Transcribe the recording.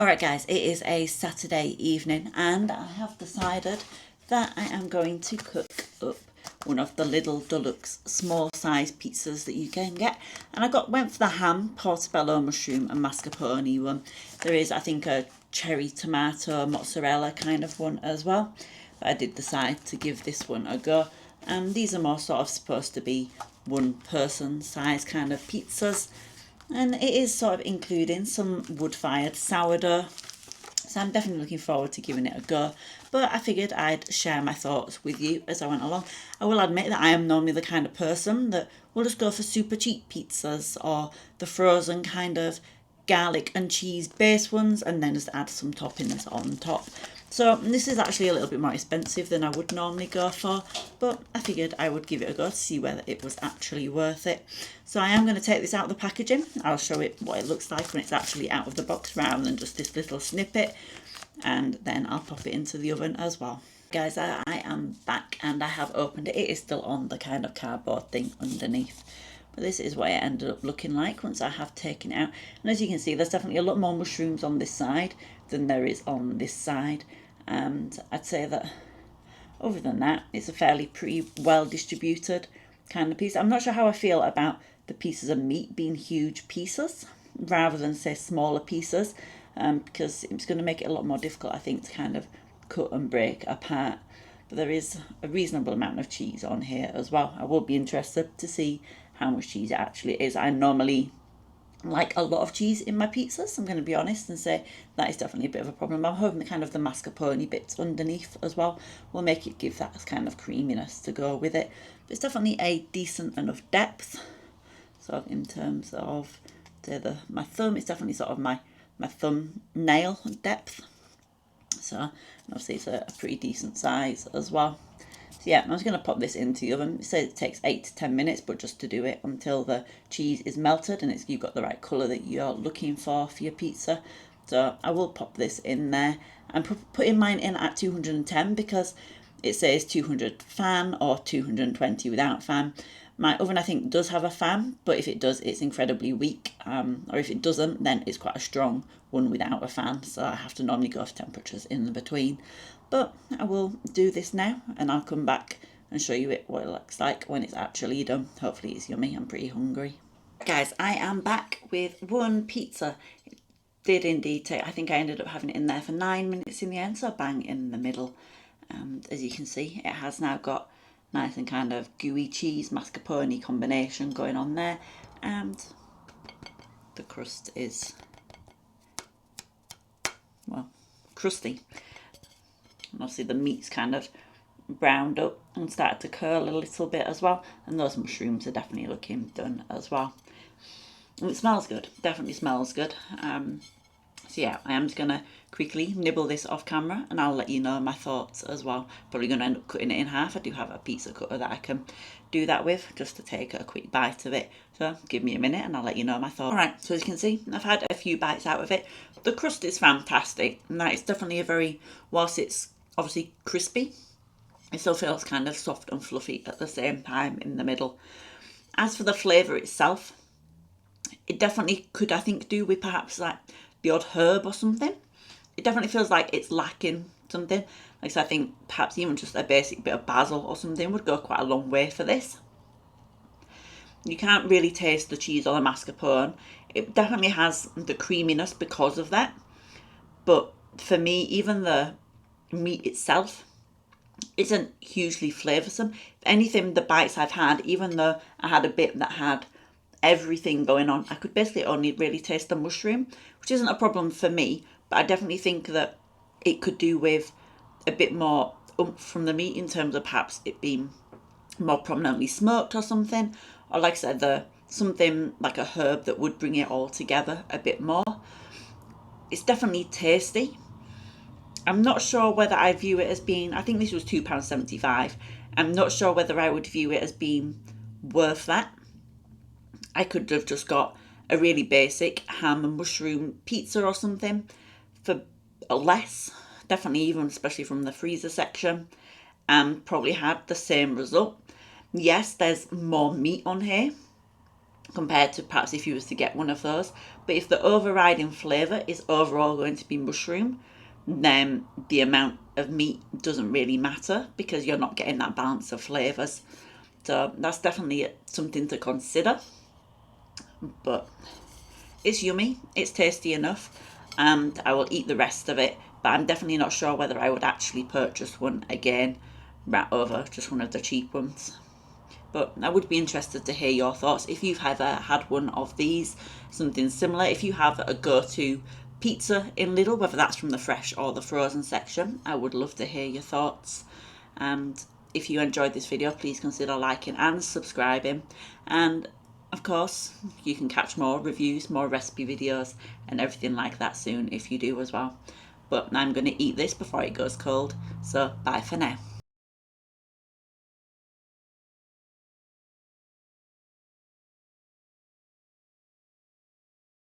Alright guys, it is a Saturday evening and I have decided that I am going to cook up one of the Lidl Deluxe small size pizzas that you can get. And I went for the ham, portobello, mushroom and mascarpone one. There is, I think, a cherry tomato mozzarella kind of one as well. But I did decide to give this one a go. And these are more sort of supposed to be one person size kind of pizzas. And it is sort of including some wood-fired sourdough, so I'm definitely looking forward to giving it a go. But I figured I'd share my thoughts with you as I went along. I will admit that I am normally the kind of person that will just go for super cheap pizzas or the frozen kind of garlic and cheese based ones and then just add some toppings on top. So this is actually a little bit more expensive than I would normally go for, but I figured I would give it a go to see whether it was actually worth it. So I am going to take this out of the packaging. I'll show it what it looks like when it's actually out of the box rather than just this little snippet, and then I'll pop it into the oven as well. Guys, I am back and I have opened it. It is still on the kind of cardboard thing underneath. But this is what it ended up looking like once I have taken it out. And as you can see, there's definitely a lot more mushrooms on this side than there is on this side. And I'd say that other than that, it's a fairly pretty well distributed kind of piece. I'm not sure how I feel about the pieces of meat being huge pieces rather than say smaller pieces, because it's going to make it a lot more difficult, I think, to kind of cut and break apart. But there is a reasonable amount of cheese on here as well. I will be interested to see how much cheese it actually is. I normally like a lot of cheese in my pizzas, I'm going to be honest and say that is definitely a bit of a problem. I'm hoping the kind of the mascarpone bits underneath as well will make it give that kind of creaminess to go with it. But it's definitely a decent enough depth. So in terms of my thumb, it's definitely sort of my thumbnail depth. So obviously it's a pretty decent size as well. So yeah, I'm just going to pop this into the oven. It says it takes 8 to 10 minutes, but just to do it until the cheese is melted and you've got the right colour that you're looking for your pizza. So I will pop this in there. I'm putting mine in at 210 because it says 200 fan or 220 without fan. My oven, I think, does have a fan, but if it does, it's incredibly weak. Or if it doesn't, then it's quite a strong one without a fan. So I have to normally go for temperatures in the between. But I will do this now and I'll come back and show you what it looks like when it's actually done. Hopefully it's yummy. I'm pretty hungry. Guys, I am back with one pizza. It did indeed take, I think I ended up having it in there for 9 minutes in the end, so bang in the middle. And as you can see, it has now got nice and kind of gooey cheese mascarpone combination going on there, and the crust is, well, crusty. And obviously the meat's kind of browned up and started to curl a little bit as well, and those mushrooms are definitely looking done as well. And it smells good, definitely smells good. So yeah, I am just going to quickly nibble this off camera and I'll let you know my thoughts as well. Probably going to end up cutting it in half. I do have a pizza cutter that I can do that with, just to take a quick bite of it. So give me a minute and I'll let you know my thoughts. Alright, so as you can see, I've had a few bites out of it. The crust is fantastic, and that is definitely a very, whilst it's obviously crispy, it still feels kind of soft and fluffy at the same time in the middle. As for the flavour itself, it definitely could, I think, do with perhaps like the odd herb or something. It definitely feels like it's lacking something. Like, so I think perhaps even just a basic bit of basil or something would go quite a long way for this. You can't really taste the cheese or the mascarpone. It definitely has the creaminess because of that. But for me, even the meat itself isn't hugely flavoursome. If anything, the bites I've had, even though I had a bit that had everything going on, I could basically only really taste the mushroom, which isn't a problem for me, but I definitely think that it could do with a bit more oomph from the meat in terms of perhaps it being more prominently smoked or something, or like I said, something like a herb that would bring it all together a bit more. It's definitely tasty. I'm not sure whether I view it as being, I think this was £2.75. I'm not sure whether I would view it as being worth that. I could have just got a really basic ham and mushroom pizza or something for less, definitely even especially from the freezer section, and probably had the same result. Yes, there's more meat on here, compared to perhaps if you was to get one of those. But if the overriding flavour is overall going to be mushroom, then the amount of meat doesn't really matter because you're not getting that balance of flavours. So that's definitely something to consider. But it's yummy, it's tasty enough, and I will eat the rest of it. But I'm definitely not sure whether I would actually purchase one again right over just one of the cheap ones. But I would be interested to hear your thoughts if you've ever had one of these, something similar. If you have a go-to pizza in Lidl, whether that's from the fresh or the frozen section, I would love to hear your thoughts. And if you enjoyed this video, please consider liking and subscribing. And of course, you can catch more reviews, more recipe videos and everything like that soon if you do as well. But I'm going to eat this before it goes cold. So bye for now.